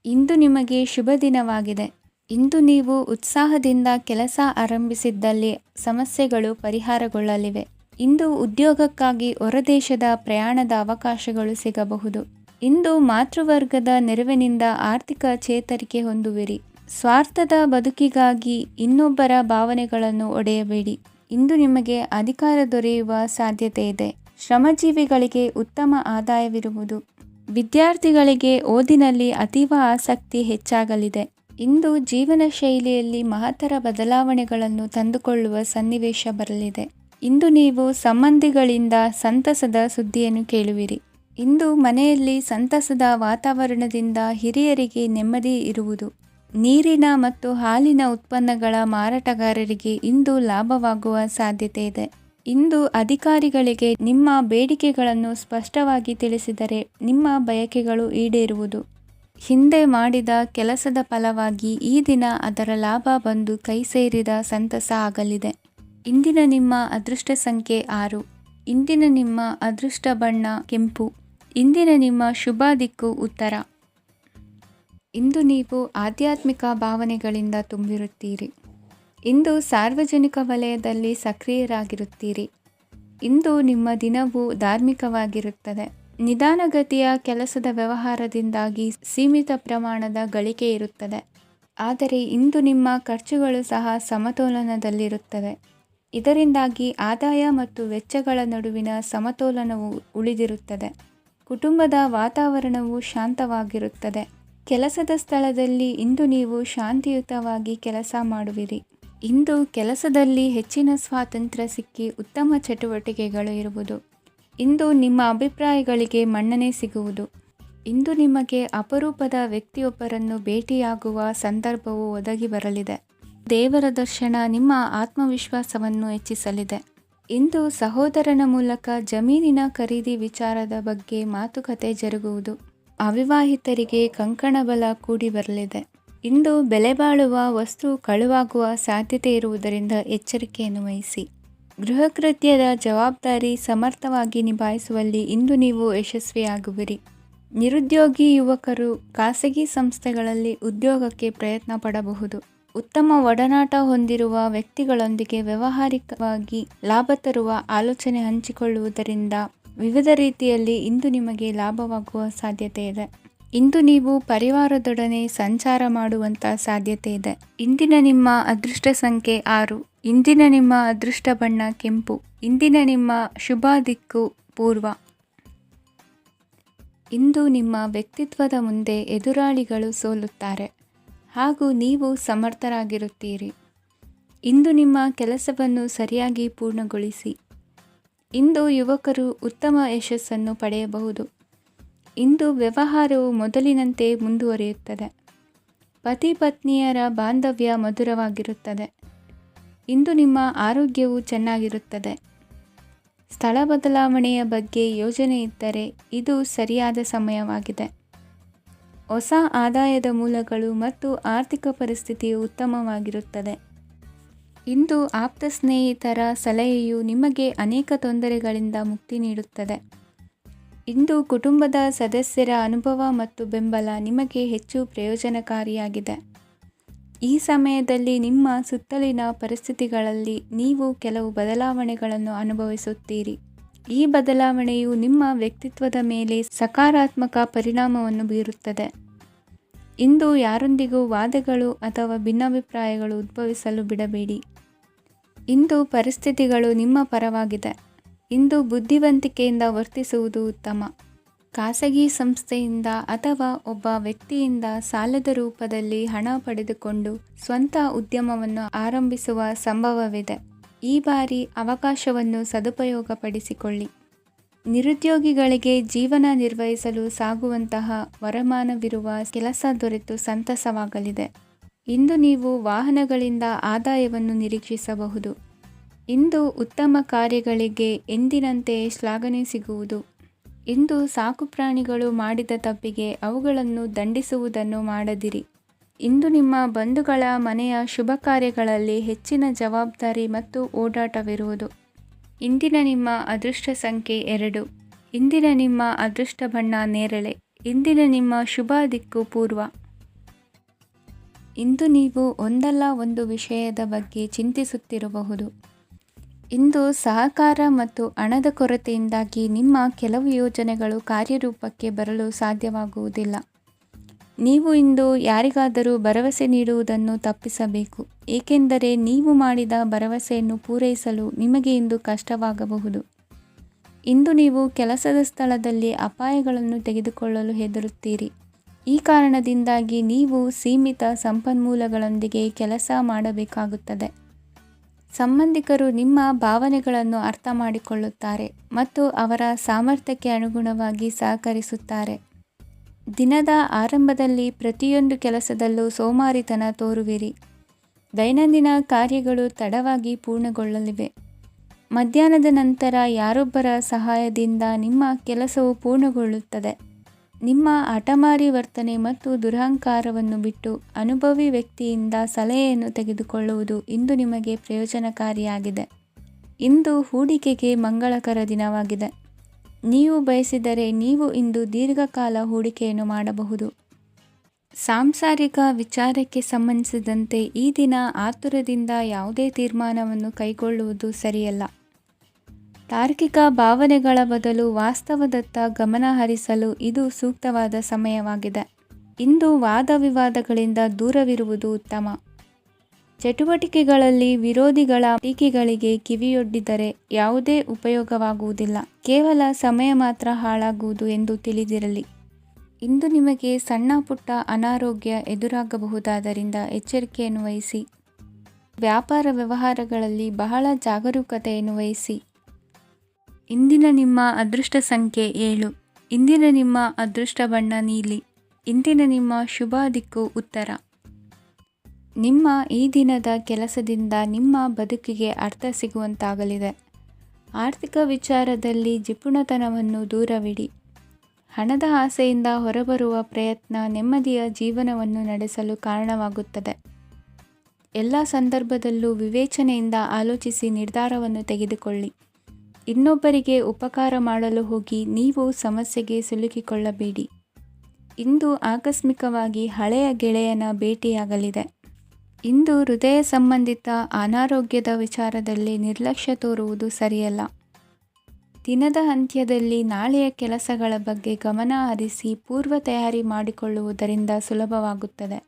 [SPEAKER 1] ಇಂದು ನಿಮಗೆ ಶುಭ ದಿನವಾಗಿದೆ. ಇಂದು ನೀವು ಉತ್ಸಾಹದಿಂದ ಕೆಲಸ ಆರಂಭಿಸಿದ್ದಲ್ಲಿ ಸಮಸ್ಯೆಗಳು ಪರಿಹಾರಗೊಳ್ಳಲಿವೆ. ಇಂದು ಉದ್ಯೋಗಕ್ಕಾಗಿ ಹೊರದೇಶದ ಪ್ರಯಾಣದ ಅವಕಾಶಗಳು ಸಿಗಬಹುದು. ಇಂದು ಮಾತೃವರ್ಗದ ನೆರವಿನಿಂದ ಆರ್ಥಿಕ ಚೇತರಿಕೆ ಹೊಂದುವಿರಿ. ಸ್ವಾರ್ಥದ ಬದುಕಿಗಾಗಿ ಇನ್ನೊಬ್ಬರ ಭಾವನೆಗಳನ್ನು ಒಡೆಯಬೇಡಿ. ಇಂದು ನಿಮಗೆ ಅಧಿಕಾರ ದೊರೆಯುವ ಸಾಧ್ಯತೆ ಇದೆ. ಶ್ರಮಜೀವಿಗಳಿಗೆ ಉತ್ತಮ ಆದಾಯವಿರುವುದು. ವಿದ್ಯಾರ್ಥಿಗಳಿಗೆ ಓದಿನಲ್ಲಿ ಅತೀವ ಆಸಕ್ತಿ ಹೆಚ್ಚಾಗಲಿದೆ. ಇಂದು ಜೀವನ ಶೈಲಿಯಲ್ಲಿ ಮಹತ್ತರ ಬದಲಾವಣೆಗಳನ್ನು ತಂದುಕೊಳ್ಳುವ ಸನ್ನಿವೇಶ ಬರಲಿದೆ. ಇಂದು ನೀವು ಸಂಬಂಧಿಗಳಿಂದ ಸಂತಸದ ಸುದ್ದಿಯನ್ನು ಕೇಳುವಿರಿ. ಇಂದು ಮನೆಯಲ್ಲಿ ಸಂತಸದ ವಾತಾವರಣದಿಂದ ಹಿರಿಯರಿಗೆ ನೆಮ್ಮದಿ ಇರುವುದು. ನೀರಿನ ಮತ್ತು ಹಾಲಿನ ಉತ್ಪನ್ನಗಳ ಮಾರಾಟಗಾರರಿಗೆ ಇಂದು ಲಾಭವಾಗುವ ಸಾಧ್ಯತೆ ಇದೆ. ಇಂದು ಅಧಿಕಾರಿಗಳಿಗೆ ನಿಮ್ಮ ಬೇಡಿಕೆಗಳನ್ನು ಸ್ಪಷ್ಟವಾಗಿ ತಿಳಿಸಿದರೆ ನಿಮ್ಮ ಬಯಕೆಗಳು ಈಡೇರುವುದು. ಹಿಂದೆ ಮಾಡಿದ ಕೆಲಸದ ಫಲವಾಗಿ ಈ ದಿನ ಅದರ ಲಾಭ ಬಂದು ಕೈ ಸೇರಿದ ಸಂತಸ ಆಗಲಿದೆ. ಇಂದಿನ ನಿಮ್ಮ ಅದೃಷ್ಟ ಸಂಖ್ಯೆ 6. ಇಂದಿನ ನಿಮ್ಮ ಅದೃಷ್ಟ ಬಣ್ಣ ಕೆಂಪು. ಇಂದಿನ ನಿಮ್ಮ ಶುಭ ದಿಕ್ಕು ಉತ್ತರ. ಇಂದು ನೀವು ಆಧ್ಯಾತ್ಮಿಕ ಭಾವನೆಗಳಿಂದ ತುಂಬಿರುತ್ತೀರಿ. ಇಂದು ಸಾರ್ವಜನಿಕ ವಲಯದಲ್ಲಿ ಸಕ್ರಿಯರಾಗಿರುತ್ತೀರಿ. ಇಂದು ನಿಮ್ಮ ದಿನವು ಧಾರ್ಮಿಕವಾಗಿರುತ್ತದೆ. ನಿಧಾನಗತಿಯ ಕೆಲಸದ ವ್ಯವಹಾರದಿಂದಾಗಿ ಸೀಮಿತ ಪ್ರಮಾಣದ ಗಳಿಕೆ ಇರುತ್ತದೆ. ಆದರೆ ಇಂದು ನಿಮ್ಮ ಖರ್ಚುಗಳು ಸಹ ಸಮತೋಲನದಲ್ಲಿರುತ್ತವೆ. ಇದರಿಂದಾಗಿ ಆದಾಯ ಮತ್ತು ವೆಚ್ಚಗಳ ನಡುವಿನ ಸಮತೋಲನವು ಉಳಿದಿರುತ್ತದೆ. ಕುಟುಂಬದ ವಾತಾವರಣವು ಶಾಂತವಾಗಿರುತ್ತದೆ. ಕೆಲಸದ ಸ್ಥಳದಲ್ಲಿ ಇಂದು ನೀವು ಶಾಂತಿಯುತವಾಗಿ ಕೆಲಸ ಮಾಡುವಿರಿ. ಇಂದು ಕೆಲಸದಲ್ಲಿ ಹೆಚ್ಚಿನ ಸ್ವಾತಂತ್ರ್ಯ ಸಿಕ್ಕಿ ಉತ್ತಮ ಚಟುವಟಿಕೆಗಳು ಇರುವುದು. ಇಂದು ನಿಮ್ಮ ಅಭಿಪ್ರಾಯಗಳಿಗೆ ಮನ್ನಣೆ ಸಿಗುವುದು. ಇಂದು ನಿಮಗೆ ಅಪರೂಪದ ವ್ಯಕ್ತಿಯೊಬ್ಬರನ್ನು ಭೇಟಿಯಾಗುವ ಸಂದರ್ಭವು ಒದಗಿ ಬರಲಿದೆ. ದೇವರ ದರ್ಶನ ನಿಮ್ಮ ಆತ್ಮವಿಶ್ವಾಸವನ್ನು ಹೆಚ್ಚಿಸಲಿದೆ. ಇಂದು ಸಹೋದರನ ಮೂಲಕ ಜಮೀನಿನ ಖರೀದಿ ವಿಚಾರದ ಬಗ್ಗೆ ಮಾತುಕತೆ ಜರುಗುವುದು. ಅವಿವಾಹಿತರಿಗೆ ಕಂಕಣ ಬಲ ಕೂಡಿ ಬರಲಿದೆ. ಇಂದು ಬೆಲೆ ಬಾಳುವ ವಸ್ತು ಕಳುವಾಗುವ ಸಾಧ್ಯತೆ ಇರುವುದರಿಂದ ಎಚ್ಚರಿಕೆಯನ್ನು ವಹಿಸಿ. ಗೃಹ ಕೃತ್ಯದ ಜವಾಬ್ದಾರಿ ಸಮರ್ಥವಾಗಿ ನಿಭಾಯಿಸುವಲ್ಲಿ ಇಂದು ನೀವು ಯಶಸ್ವಿಯಾಗುವಿರಿ. ನಿರುದ್ಯೋಗಿ ಯುವಕರು ಖಾಸಗಿ ಸಂಸ್ಥೆಗಳಲ್ಲಿ ಉದ್ಯೋಗಕ್ಕೆ ಪ್ರಯತ್ನ ಪಡಬಹುದು. ಉತ್ತಮ ಒಡನಾಟ ಹೊಂದಿರುವ ವ್ಯಕ್ತಿಗಳೊಂದಿಗೆ ವ್ಯಾವಹಾರಿಕವಾಗಿ ಲಾಭ ತರುವ ಆಲೋಚನೆ ಹಂಚಿಕೊಳ್ಳುವುದರಿಂದ ವಿವಿಧ ರೀತಿಯಲ್ಲಿ ಇಂದು ನಿಮಗೆ ಲಾಭವಾಗುವ ಸಾಧ್ಯತೆ ಇದೆ. ಇಂದು ನೀವು ಪರಿವಾರದೊಡನೆ ಸಂಚಾರ ಮಾಡುವಂಥ ಸಾಧ್ಯತೆ ಇದೆ. ಇಂದಿನ ನಿಮ್ಮ ಅದೃಷ್ಟ ಸಂಖ್ಯೆ 6. ಇಂದಿನ ನಿಮ್ಮ ಅದೃಷ್ಟ ಬಣ್ಣ ಕೆಂಪು. ಇಂದಿನ ನಿಮ್ಮ ಶುಭ ದಿಕ್ಕು ಪೂರ್ವ. ಇಂದು ನಿಮ್ಮ ವ್ಯಕ್ತಿತ್ವದ ಮುಂದೆ ಎದುರಾಳಿಗಳು ಸೋಲುತ್ತಾರೆ ಹಾಗೂ ನೀವು ಸಮರ್ಥರಾಗಿರುತ್ತೀರಿ. ಇಂದು ನಿಮ್ಮ ಕೆಲಸವನ್ನು ಸರಿಯಾಗಿ ಪೂರ್ಣಗೊಳಿಸಿ. ಇಂದು ಯುವಕರು ಉತ್ತಮ ಯಶಸ್ಸನ್ನು ಪಡೆಯಬಹುದು. ಇಂದು ವ್ಯವಹಾರವು ಮೊದಲಿನಂತೆ ಮುಂದುವರಿಯುತ್ತದೆ. ಪತಿ ಪತ್ನಿಯರ ಬಾಂಧವ್ಯ ಮಧುರವಾಗಿರುತ್ತದೆ. ಇಂದು ನಿಮ್ಮ ಆರೋಗ್ಯವು ಚೆನ್ನಾಗಿರುತ್ತದೆ. ಸ್ಥಳ ಬದಲಾವಣೆಯ ಬಗ್ಗೆ ಯೋಜನೆ ಇದ್ದರೆ ಇದು ಸರಿಯಾದ ಸಮಯವಾಗಿದೆ. ಹೊಸ ಆದಾಯದ ಮೂಲಗಳು ಮತ್ತು ಆರ್ಥಿಕ ಪರಿಸ್ಥಿತಿಯು ಉತ್ತಮವಾಗಿರುತ್ತದೆ. ಇಂದು ಆಪ್ತ ಸ್ನೇಹಿತರ ಸಲಹೆಯು ನಿಮಗೆ ಅನೇಕ ತೊಂದರೆಗಳಿಂದ ಮುಕ್ತಿ ನೀಡುತ್ತದೆ. ಇಂದು ಕುಟುಂಬದ ಸದಸ್ಯರ ಅನುಭವ ಮತ್ತು ಬೆಂಬಲ ನಿಮಗೆ ಹೆಚ್ಚು ಪ್ರಯೋಜನಕಾರಿಯಾಗಿದೆ. ಈ ಸಮಯದಲ್ಲಿ ನಿಮ್ಮ ಸುತ್ತಲಿನ ಪರಿಸ್ಥಿತಿಗಳಲ್ಲಿ ನೀವು ಕೆಲವು ಬದಲಾವಣೆಗಳನ್ನು ಅನುಭವಿಸುತ್ತೀರಿ. ಈ ಬದಲಾವಣೆಯು ನಿಮ್ಮ ವ್ಯಕ್ತಿತ್ವದ ಮೇಲೆ ಸಕಾರಾತ್ಮಕ ಪರಿಣಾಮವನ್ನು ಬೀರುತ್ತದೆ. ಇಂದು ಯಾರೊಂದಿಗೂ ವಾದಗಳು ಅಥವಾ ಭಿನ್ನಾಭಿಪ್ರಾಯಗಳು ಉದ್ಭವಿಸಲು ಬಿಡಬೇಡಿ. ಇಂದು ಪರಿಸ್ಥಿತಿಗಳು ನಿಮ್ಮ ಪರವಾಗಿದೆ. ಇಂದು ಬುದ್ಧಿವಂತಿಕೆಯಿಂದ ವರ್ತಿಸುವುದು ಉತ್ತಮ. ಖಾಸಗಿ ಸಂಸ್ಥೆಯಿಂದ ಅಥವಾ ಒಬ್ಬ ವ್ಯಕ್ತಿಯಿಂದ ಸಾಲದ ರೂಪದಲ್ಲಿ ಹಣ ಪಡೆದುಕೊಂಡು ಸ್ವಂತ ಉದ್ಯಮವನ್ನು ಆರಂಭಿಸುವ ಸಂಭವವಿದೆ. ಈ ಬಾರಿ ಅವಕಾಶವನ್ನು ಸದುಪಯೋಗಪಡಿಸಿಕೊಳ್ಳಿ. ನಿರುದ್ಯೋಗಿಗಳಿಗೆ ಜೀವನ ನಿರ್ವಹಿಸಲು ಸಾಗುವಂತಹ ವರಮಾನವಿರುವ ಕೆಲಸ ದೊರೆತು ಸಂತಸವಾಗಲಿದೆ. ಇಂದು ನೀವು ವಾಹನಗಳಿಂದ ಆದಾಯವನ್ನು ನಿರೀಕ್ಷಿಸಬಹುದು. ಇಂದು ಉತ್ತಮ ಕಾರ್ಯಗಳಿಗೆ ಎಂದಿನಂತೆ ಶ್ಲಾಘನೆ ಸಿಗುವುದು. ಇಂದು ಸಾಕುಪ್ರಾಣಿಗಳು ಮಾಡಿದ ತಪ್ಪಿಗೆ ಅವುಗಳನ್ನು ದಂಡಿಸುವುದನ್ನು ಮಾಡದಿರಿ. ಇಂದು ನಿಮ್ಮ ಬಂಧುಗಳ ಮನೆಯ ಶುಭ ಕಾರ್ಯಗಳಲ್ಲಿ ಹೆಚ್ಚಿನ ಜವಾಬ್ದಾರಿ ಮತ್ತು ಓಡಾಟವಿರುವುದು. ಇಂದಿನ ನಿಮ್ಮ ಅದೃಷ್ಟ ಸಂಖ್ಯೆ 2. ಇಂದಿನ ನಿಮ್ಮ ಅದೃಷ್ಟ ಬಣ್ಣ ನೇರಳೆ. ಇಂದಿನ ನಿಮ್ಮ ಶುಭ ದಿಕ್ಕು ಪೂರ್ವ. ಇಂದು ನೀವು ಒಂದಲ್ಲ ಒಂದು ವಿಷಯದ ಬಗ್ಗೆ ಚಿಂತಿಸುತ್ತಿರಬಹುದು. ಇಂದು ಸಹಕಾರ ಮತ್ತು ಹಣದ ಕೊರತೆಯಿಂದಾಗಿ ನಿಮ್ಮ ಕೆಲವು ಯೋಜನೆಗಳು ಕಾರ್ಯರೂಪಕ್ಕೆ ಬರಲು ಸಾಧ್ಯವಾಗುವುದಿಲ್ಲ. ನೀವು ಇಂದು ಯಾರಿಗಾದರೂ ಭರವಸೆ ನೀಡುವುದನ್ನು ತಪ್ಪಿಸಬೇಕು, ಏಕೆಂದರೆ ನೀವು ಮಾಡಿದ ಭರವಸೆಯನ್ನು ಪೂರೈಸಲು ನಿಮಗೆ ಇಂದು ಕಷ್ಟವಾಗಬಹುದು. ಇಂದು ನೀವು ಕೆಲಸದ ಸ್ಥಳದಲ್ಲಿ ಅಪಾಯಗಳನ್ನು ತೆಗೆದುಕೊಳ್ಳಲು ಹೆದರುತ್ತೀರಿ. ಈ ಕಾರಣದಿಂದಾಗಿ ನೀವು ಸೀಮಿತ ಸಂಪನ್ಮೂಲಗಳೊಂದಿಗೆ ಕೆಲಸ ಮಾಡಬೇಕಾಗುತ್ತದೆ. ಸಂಬಂಧಿಕರು ನಿಮ್ಮ ಭಾವನೆಗಳನ್ನು ಅರ್ಥ ಮಾಡಿಕೊಳ್ಳುತ್ತಾರೆ ಮತ್ತು ಅವರ ಸಾಮರ್ಥ್ಯಕ್ಕೆ ಅನುಗುಣವಾಗಿ ಸಹಕರಿಸುತ್ತಾರೆ. ದಿನದ ಆರಂಭದಲ್ಲಿ ಪ್ರತಿಯೊಂದು ಕೆಲಸದಲ್ಲೂ ಸೋಮಾರಿತನ ತೋರುವಿರಿ. ದೈನಂದಿನ ಕಾರ್ಯಗಳು ತಡವಾಗಿ ಪೂರ್ಣಗೊಳ್ಳಲಿವೆ. ಮಧ್ಯಾಹ್ನದ ನಂತರ ಯಾರೊಬ್ಬರ ಸಹಾಯದಿಂದ ನಿಮ್ಮ ಕೆಲಸವು ಪೂರ್ಣಗೊಳ್ಳುತ್ತದೆ. ನಿಮ್ಮ ಹಠಮಾರಿ ವರ್ತನೆ ಮತ್ತು ದುರಹಂಕಾರವನ್ನು ಬಿಟ್ಟು ಅನುಭವಿ ವ್ಯಕ್ತಿಯಿಂದ ಸಲಹೆಯನ್ನು ತೆಗೆದುಕೊಳ್ಳುವುದು ಇಂದು ನಿಮಗೆ ಪ್ರಯೋಜನಕಾರಿಯಾಗಿದೆ. ಇಂದು ಹೂಡಿಕೆಗೆ ಮಂಗಳಕರ ದಿನವಾಗಿದೆ. ನೀವು ಬಯಸಿದರೆ ನೀವು ಇಂದು ದೀರ್ಘಕಾಲ ಹೂಡಿಕೆಯನ್ನು ಮಾಡಬಹುದು. ಸಾಂಸಾರಿಕ ವಿಚಾರಕ್ಕೆ ಸಂಬಂಧಿಸಿದಂತೆ ಈ ದಿನ ಆತುರದಿಂದ ಯಾವುದೇ ತೀರ್ಮಾನವನ್ನು ಕೈಗೊಳ್ಳುವುದು ಸರಿಯಲ್ಲ. ತಾರ್ಕಿಕ ಭಾವನೆಗಳ ಬದಲು ವಾಸ್ತವದತ್ತ ಗಮನ ಹರಿಸಲು ಇದು ಸೂಕ್ತವಾದ ಸಮಯವಾಗಿದೆ. ಇಂದು ವಾದ ವಿವಾದಗಳಿಂದ ದೂರವಿರುವುದು ಉತ್ತಮ. ಚಟುವಟಿಕೆಗಳಲ್ಲಿ ವಿರೋಧಿಗಳ ಟೀಕೆಗಳಿಗೆ ಕಿವಿಯೊಡ್ಡಿದರೆ ಯಾವುದೇ ಉಪಯೋಗವಾಗುವುದಿಲ್ಲ, ಕೇವಲ ಸಮಯ ಮಾತ್ರ ಹಾಳಾಗುವುದು ಎಂದು ತಿಳಿದಿರಲಿ. ಇಂದು ನಿಮಗೆ ಸಣ್ಣ ಪುಟ್ಟ ಅನಾರೋಗ್ಯ ಎದುರಾಗಬಹುದಾದ್ದರಿಂದ ಎಚ್ಚರಿಕೆಯನ್ನು ವಹಿಸಿ. ವ್ಯಾಪಾರ ವ್ಯವಹಾರಗಳಲ್ಲಿ ಬಹಳ ಜಾಗರೂಕತೆಯನ್ನು ವಹಿಸಿ. ಇಂದಿನ ನಿಮ್ಮ ಅದೃಷ್ಟ ಸಂಖ್ಯೆ 7. ಇಂದಿನ ನಿಮ್ಮ ಅದೃಷ್ಟ ಬಣ್ಣ ನೀಲಿ. ಇಂದಿನ ನಿಮ್ಮ ಶುಭ ದಿಕ್ಕು ಉತ್ತರ. ನಿಮ್ಮ ಈ ದಿನದ ಕೆಲಸದಿಂದ ನಿಮ್ಮ ಬದುಕಿಗೆ ಅರ್ಥ ಸಿಗುವಂತಾಗಲಿದೆ. ಆರ್ಥಿಕ ವಿಚಾರದಲ್ಲಿ ಜಿಪುಣತನವನ್ನು ದೂರವಿಡಿ. ಹಣದ ಆಸೆಯಿಂದ ಹೊರಬರುವ ಪ್ರಯತ್ನ ನೆಮ್ಮದಿಯ ಜೀವನವನ್ನು ನಡೆಸಲು ಕಾರಣವಾಗುತ್ತದೆ. ಎಲ್ಲ ಸಂದರ್ಭದಲ್ಲೂ ವಿವೇಚನೆಯಿಂದ ಆಲೋಚಿಸಿ ನಿರ್ಧಾರವನ್ನು ತೆಗೆದುಕೊಳ್ಳಿ. ಇನ್ನೊಬ್ಬರಿಗೆ ಉಪಕಾರ ಮಾಡಲು ಹೋಗಿ ನೀವು ಸಮಸ್ಯೆಗೆ ಸಿಲುಕಿಕೊಳ್ಳಬೇಡಿ. ಇಂದು ಆಕಸ್ಮಿಕವಾಗಿ ಹಳೆಯ ಗೆಳೆಯನ ಭೇಟಿಯಾಗಲಿದೆ. ಇಂದು ಹೃದಯ ಸಂಬಂಧಿತ ಅನಾರೋಗ್ಯದ ವಿಚಾರದಲ್ಲಿ ನಿರ್ಲಕ್ಷ್ಯ ತೋರುವುದು ಸರಿಯಲ್ಲ. ದಿನದ ಅಂತ್ಯದಲ್ಲಿ ನಾಳೆಯ ಕೆಲಸಗಳ ಬಗ್ಗೆ ಗಮನ ಹರಿಸಿ ಪೂರ್ವ ತಯಾರಿ ಮಾಡಿಕೊಳ್ಳುವುದರಿಂದ ಸುಲಭವಾಗುತ್ತದೆ.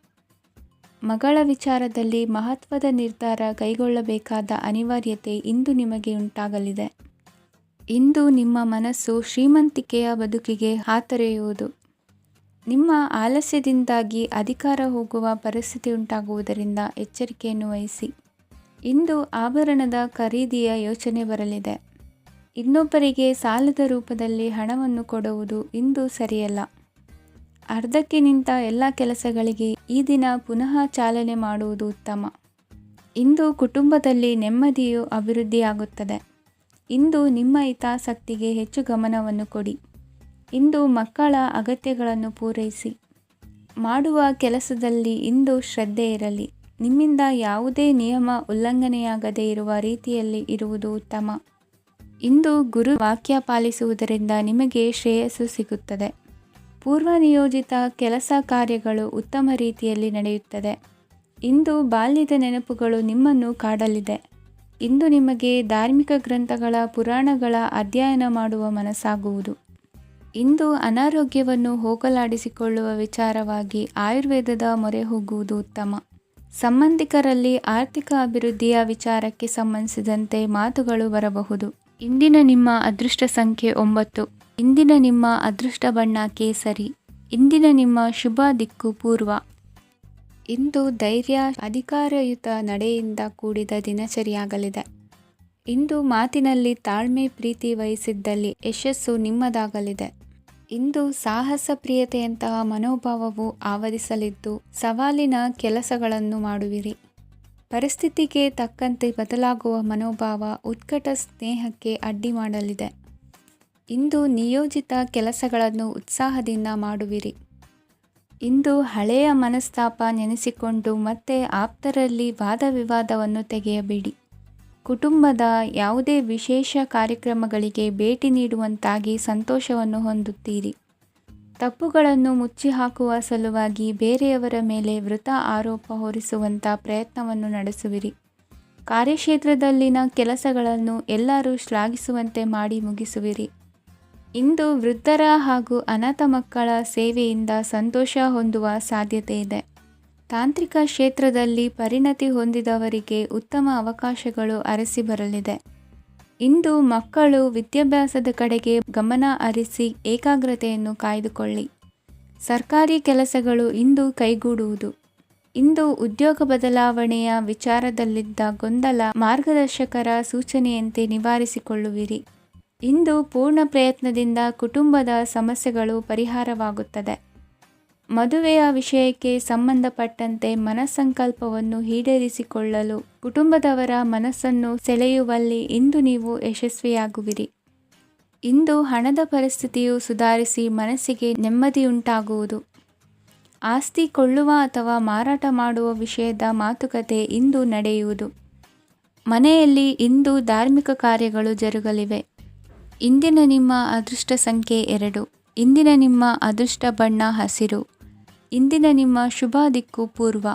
[SPEAKER 1] ಮಗಳ ವಿಚಾರದಲ್ಲಿ ಮಹತ್ವದ ನಿರ್ಧಾರ ಕೈಗೊಳ್ಳಬೇಕಾದ ಅನಿವಾರ್ಯತೆ ಇಂದು ನಿಮಗೆ ಉಂಟಾಗಲಿದೆ. ಇಂದು ನಿಮ್ಮ ಮನಸ್ಸು ಶ್ರೀಮಂತಿಕೆಯ ಬದುಕಿಗೆ ಹಾತೊರೆಯುವುದು. ನಿಮ್ಮ ಆಲಸ್ಯದಿಂದಾಗಿ ಅಧಿಕಾರ ಹೋಗುವ ಪರಿಸ್ಥಿತಿ ಉಂಟಾಗುವುದರಿಂದ ಎಚ್ಚರಿಕೆಯನ್ನು ವಹಿಸಿ. ಇಂದು ಆಭರಣದ ಖರೀದಿಯ ಯೋಚನೆ ಬರಲಿದೆ. ಇನ್ನೊಬ್ಬರಿಗೆ ಸಾಲದ ರೂಪದಲ್ಲಿ ಹಣವನ್ನು ಕೊಡುವುದು ಇಂದು ಸರಿಯಲ್ಲ. ಅರ್ಧಕ್ಕೆ ನಿಂತ ಎಲ್ಲ ಕೆಲಸಗಳಿಗೆ ಈ ದಿನ ಪುನಃ ಚಾಲನೆ ಮಾಡುವುದು ಉತ್ತಮ. ಇಂದು ಕುಟುಂಬದಲ್ಲಿ ನೆಮ್ಮದಿಯು ಅಭಿವೃದ್ಧಿಯಾಗುತ್ತದೆ. ಇಂದು ನಿಮ್ಮ ಹಿತಾಸಕ್ತಿಗೆ ಹೆಚ್ಚು ಗಮನವನ್ನು ಕೊಡಿ. ಇಂದು ಮಕ್ಕಳ ಅಗತ್ಯಗಳನ್ನು ಪೂರೈಸಿ. ಮಾಡುವ ಕೆಲಸದಲ್ಲಿ ಇಂದು ಶ್ರದ್ಧೆ ಇರಲಿ. ನಿಮ್ಮಿಂದ ಯಾವುದೇ ನಿಯಮ ಉಲ್ಲಂಘನೆಯಾಗದೇ ಇರುವ ರೀತಿಯಲ್ಲಿ ಇರುವುದು ಉತ್ತಮ. ಇಂದು ಗುರು ವಾಕ್ಯ ಪಾಲಿಸುವುದರಿಂದ ನಿಮಗೆ ಶ್ರೇಯಸ್ಸು ಸಿಗುತ್ತದೆ. ಪೂರ್ವ ನಿಯೋಜಿತ ಕೆಲಸ ಕಾರ್ಯಗಳು ಉತ್ತಮ ರೀತಿಯಲ್ಲಿ ನಡೆಯುತ್ತದೆ. ಇಂದು ಬಾಲ್ಯದ ನೆನಪುಗಳು ನಿಮ್ಮನ್ನು ಕಾಡಲಿದೆ. ಇಂದು ನಿಮಗೆ ಧಾರ್ಮಿಕ ಗ್ರಂಥಗಳ ಪುರಾಣಗಳ ಅಧ್ಯಯನ ಮಾಡುವ ಮನಸ್ಸಾಗುವುದು. ಇಂದು ಅನಾರೋಗ್ಯವನ್ನು ಹೋಗಲಾಡಿಸಿಕೊಳ್ಳುವ ವಿಚಾರವಾಗಿ ಆಯುರ್ವೇದದ ಮೊರೆ ಹೋಗುವುದು ಉತ್ತಮ. ಸಂಬಂಧಿಕರಲ್ಲಿ ಆರ್ಥಿಕ ಅಭಿವೃದ್ಧಿಯ ವಿಚಾರಕ್ಕೆ ಸಂಬಂಧಿಸಿದಂತೆ ಮಾತುಗಳು ಬರಬಹುದು. ಇಂದಿನ ನಿಮ್ಮ ಅದೃಷ್ಟ ಸಂಖ್ಯೆ 9. ಇಂದಿನ ನಿಮ್ಮ ಅದೃಷ್ಟ ಬಣ್ಣ ಕೇಸರಿ. ಇಂದಿನ ನಿಮ್ಮ ಶುಭ ದಿಕ್ಕು ಪೂರ್ವ. ಇಂದು ಧೈರ್ಯ, ಅಧಿಕಾರಯುತ ನಡೆಯಿಂದ ಕೂಡಿದ ದಿನಚರಿಯಾಗಲಿದೆ. ಇಂದು ಮಾತಿನಲ್ಲಿ ತಾಳ್ಮೆ, ಪ್ರೀತಿ ವಹಿಸಿದ್ದಲ್ಲಿ ಯಶಸ್ಸು ನಿಮ್ಮದಾಗಲಿದೆ. ಇಂದು ಸಾಹಸ ಪ್ರಿಯತೆಯಂತಹ ಮನೋಭಾವವು ಆವರಿಸಲಿದ್ದು ಸವಾಲಿನ ಕೆಲಸಗಳನ್ನು ಮಾಡುವಿರಿ. ಪರಿಸ್ಥಿತಿಗೆ ತಕ್ಕಂತೆ ಬದಲಾಗುವ ಮನೋಭಾವ ಉತ್ಕಟ ಸ್ನೇಹಕ್ಕೆ ಅಡ್ಡಿ ಮಾಡಲಿದೆ. ಇಂದು ನಿಯೋಜಿತ ಕೆಲಸಗಳನ್ನು ಉತ್ಸಾಹದಿಂದ ಮಾಡುವಿರಿ. ಇಂದು ಹಳೆಯ ಮನಸ್ತಾಪ ನೆನೆಸಿಕೊಂಡು ಮತ್ತೆ ಆಪ್ತರಲ್ಲಿ ವಾದ ವಿವಾದವನ್ನು ತೆಗೆಯಬೇಡಿ. ಕುಟುಂಬದ ಯಾವುದೇ ವಿಶೇಷ ಕಾರ್ಯಕ್ರಮಗಳಿಗೆ ಭೇಟಿ ನೀಡುವಂತಾಗಿ ಸಂತೋಷವನ್ನು ಹೊಂದುತ್ತೀರಿ. ತಪ್ಪುಗಳನ್ನು ಮುಚ್ಚಿಹಾಕುವ ಸಲುವಾಗಿ ಬೇರೆಯವರ ಮೇಲೆ ವೃಥ ಆರೋಪ ಹೊರಿಸುವಂಥ ಪ್ರಯತ್ನವನ್ನು ನಡೆಸುವಿರಿ. ಕಾರ್ಯಕ್ಷೇತ್ರದಲ್ಲಿನ ಕೆಲಸಗಳನ್ನು ಎಲ್ಲರೂ ಶ್ಲಾಘಿಸುವಂತೆ ಮಾಡಿ ಮುಗಿಸುವಿರಿ. ಇಂದು ವೃದ್ಧರ ಹಾಗೂ ಅನಾಥ ಮಕ್ಕಳ ಸೇವೆಯಿಂದ ಸಂತೋಷ ಹೊಂದುವ ಸಾಧ್ಯತೆ ಇದೆ. ತಾಂತ್ರಿಕ ಕ್ಷೇತ್ರದಲ್ಲಿ ಪರಿಣತಿ ಹೊಂದಿದವರಿಗೆ ಉತ್ತಮ ಅವಕಾಶಗಳು ಅರಸಿ ಬರಲಿದೆ. ಇಂದು ಮಕ್ಕಳು ವಿದ್ಯಾಭ್ಯಾಸದ ಕಡೆಗೆ ಗಮನ ಹರಿಸಿ ಏಕಾಗ್ರತೆಯನ್ನು ಕಾಯ್ದುಕೊಳ್ಳಿ. ಸರ್ಕಾರಿ ಕೆಲಸಗಳು ಇಂದು ಕೈಗೂಡುವುದು. ಇಂದು ಉದ್ಯೋಗ ಬದಲಾವಣೆಯ ವಿಚಾರದಲ್ಲಿದ್ದ ಗೊಂದಲ ಮಾರ್ಗದರ್ಶಕರ ಸೂಚನೆಯಂತೆ ನಿವಾರಿಸಿಕೊಳ್ಳುವಿರಿ. ಇಂದು ಪೂರ್ಣ ಪ್ರಯತ್ನದಿಂದ ಕುಟುಂಬದ ಸಮಸ್ಯೆಗಳು ಪರಿಹಾರವಾಗುತ್ತದೆ. ಮದುವೆಯ ವಿಷಯಕ್ಕೆ ಸಂಬಂಧಪಟ್ಟಂತೆ ಮನಸ್ಸಂಕಲ್ಪವನ್ನು ಈಡೇರಿಸಿಕೊಳ್ಳಲು ಕುಟುಂಬದವರ ಮನಸ್ಸನ್ನು ಸೆಳೆಯುವಲ್ಲಿ ಇಂದು ನೀವು ಯಶಸ್ವಿಯಾಗುವಿರಿ. ಇಂದು ಹಣದ ಪರಿಸ್ಥಿತಿಯು ಸುಧಾರಿಸಿ ಮನಸ್ಸಿಗೆ ನೆಮ್ಮದಿಯುಂಟಾಗುವುದು. ಆಸ್ತಿ ಕೊಳ್ಳುವ ಅಥವಾ ಮಾರಾಟ ಮಾಡುವ ವಿಷಯದ ಮಾತುಕತೆ ಇಂದು ನಡೆಯುವುದು. ಮನೆಯಲ್ಲಿ ಇಂದು ಧಾರ್ಮಿಕ ಕಾರ್ಯಗಳು ಜರುಗಲಿವೆ. ಇಂದಿನ ನಿಮ್ಮ ಅದೃಷ್ಟ ಸಂಖ್ಯೆ 2. ಇಂದಿನ ನಿಮ್ಮ ಅದೃಷ್ಟ ಬಣ್ಣ ಹಸಿರು. ಇಂದಿನ ನಿಮ್ಮ ಶುಭ ದಿಕ್ಕು ಪೂರ್ವ.